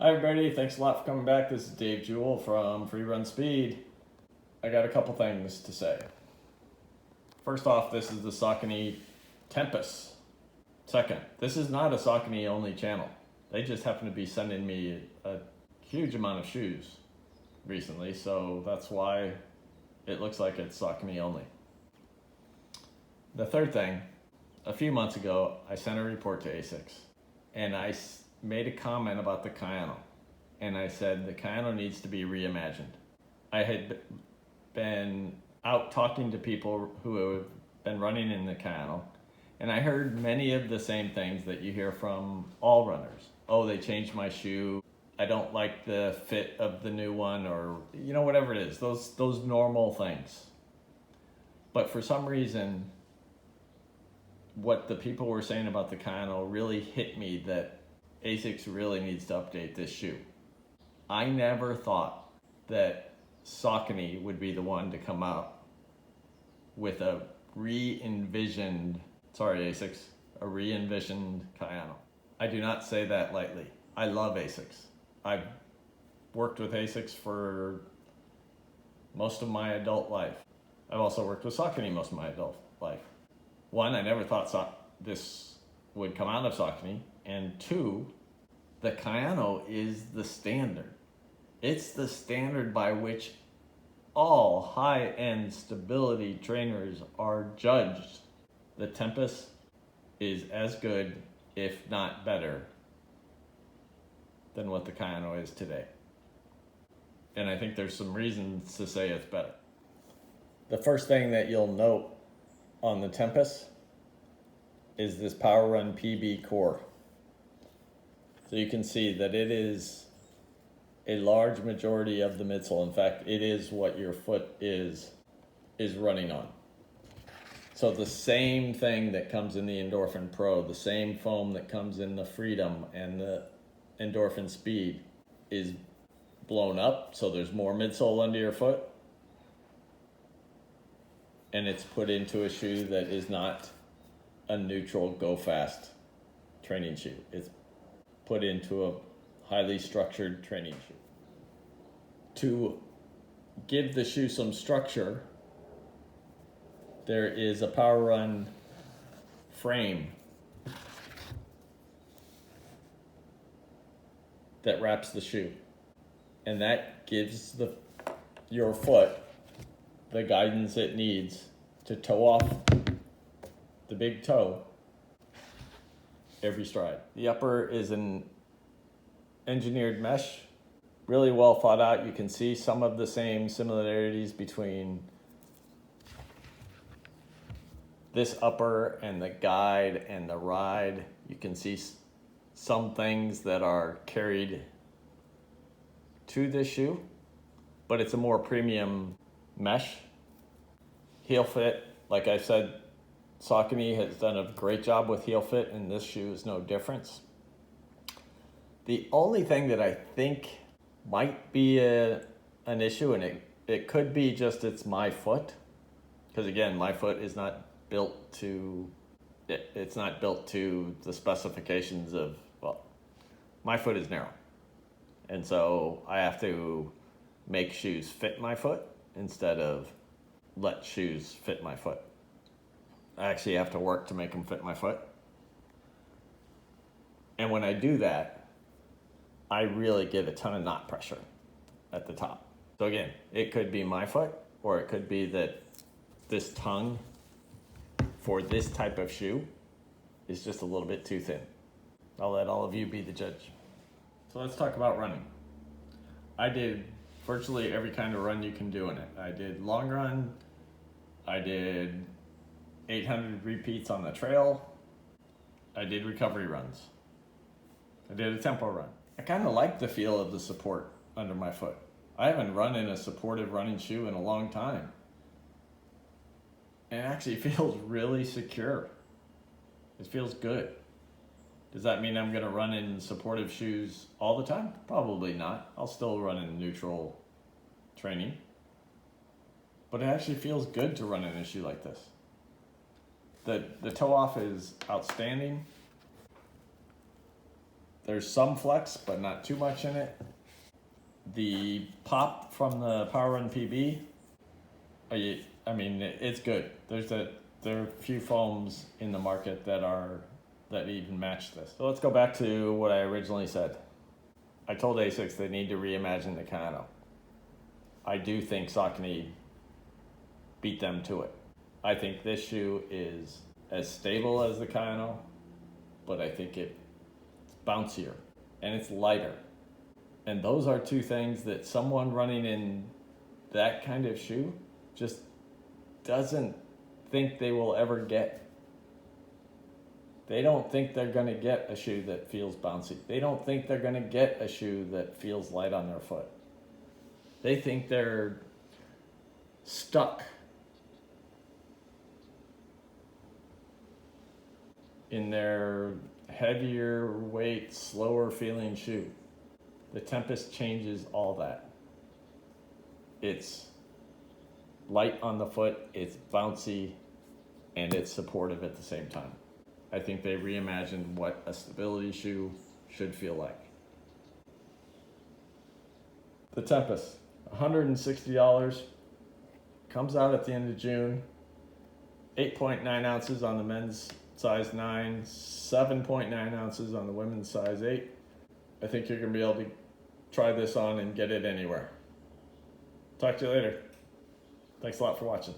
Hi everybody, thanks a lot for coming back. This is Dave Jewell from Free Run Speed. I got a couple things to say. First off, this is the Saucony Tempus. Second, this is not a Saucony only channel. They just happen to be sending me a huge amount of shoes recently, so that's why it looks like it's Saucony only. The third thing, a few months ago, I sent a report to Asics and I made a comment about the Kayano, and I said the Kayano needs to be reimagined. I had been out talking to people who have been running in the Kayano, and I heard many of the same things that you hear from all runners. Oh, they changed my shoe. I don't like the fit of the new one, or whatever it is, those normal things. But for some reason, what the people were saying about the Kayano really hit me, that Asics really needs to update this shoe. I never thought that Saucony would be the one to come out with a re-envisioned Kayano. I do not say that lightly. I love Asics. I've worked with Asics for most of my adult life. I've also worked with Saucony most of my adult life. One, I never thought this would come out of Saucony. And two, the Kayano is the standard. It's the standard by which all high-end stability trainers are judged. The Tempus is as good, if not better, than what the Kayano is today. And I think there's some reasons to say it's better. The first thing that you'll note on the Tempus is this Power Run PB core. So you can see that it is a large majority of the midsole. In fact, it is what your foot is running on. So the same thing that comes in the Endorphin Pro, the same foam that comes in the Freedom and the Endorphin Speed is blown up, so there's more midsole under your foot. And it's put into a shoe that is not a neutral go fast training shoe. It's put into a highly structured training shoe. To give the shoe some structure, there is a Power Run frame that wraps the shoe, and that gives your foot the guidance it needs to toe off the big toe every stride. The upper is an engineered mesh, really well thought out. You can see some of the same similarities between this upper and the guide and the ride. You can see some things that are carried to this shoe, but it's a more premium mesh. Heel fit, like I said, Saucony has done a great job with heel fit, and this shoe is no difference. The only thing that I think might be an issue, and it could be just it's my foot, because again, my foot is not built to the specifications of, well, my foot is narrow, and so I have to make shoes fit my foot instead of let shoes fit my foot. I actually have to work to make them fit my foot. And when I do that, I really get a ton of knot pressure at the top. So again, it could be my foot, or it could be that this tongue for this type of shoe is just a little bit too thin. I'll let all of you be the judge. So let's talk about running. I did virtually every kind of run you can do in it. I did long run, I did 800 repeats on the trail, I did recovery runs, I did a tempo run. I kind of like the feel of the support under my foot. I haven't run in a supportive running shoe in a long time. And it actually feels really secure. It feels good. Does that mean I'm gonna run in supportive shoes all the time? Probably not. I'll still run in neutral training. But it actually feels good to run in a shoe like this. The toe off is outstanding. There's some flex, but not too much in it. The pop from the Power Run PB, I mean, it's good. There are a few foams in the market that even match this. So let's go back to what I originally said. I told Asics they need to reimagine the Kayano. I do think Saucony beat them to it. I think this shoe is as stable as the Kayano, but I think it's bouncier and it's lighter. And those are two things that someone running in that kind of shoe just doesn't think they will ever get. They don't think they're going to get a shoe that feels bouncy. They don't think they're going to get a shoe that feels light on their foot. They think they're stuck in their heavier weight, slower feeling shoe. The Tempus changes all that. It's light on the foot, it's bouncy, and it's supportive at the same time. I think they reimagined what a stability shoe should feel like. The Tempus, $160, comes out at the end of June. 8.9 ounces on the men's size 9, 7.9 ounces on the women's size 8. I think you're going to be able to try this on and get it anywhere. Talk to you later. Thanks a lot for watching.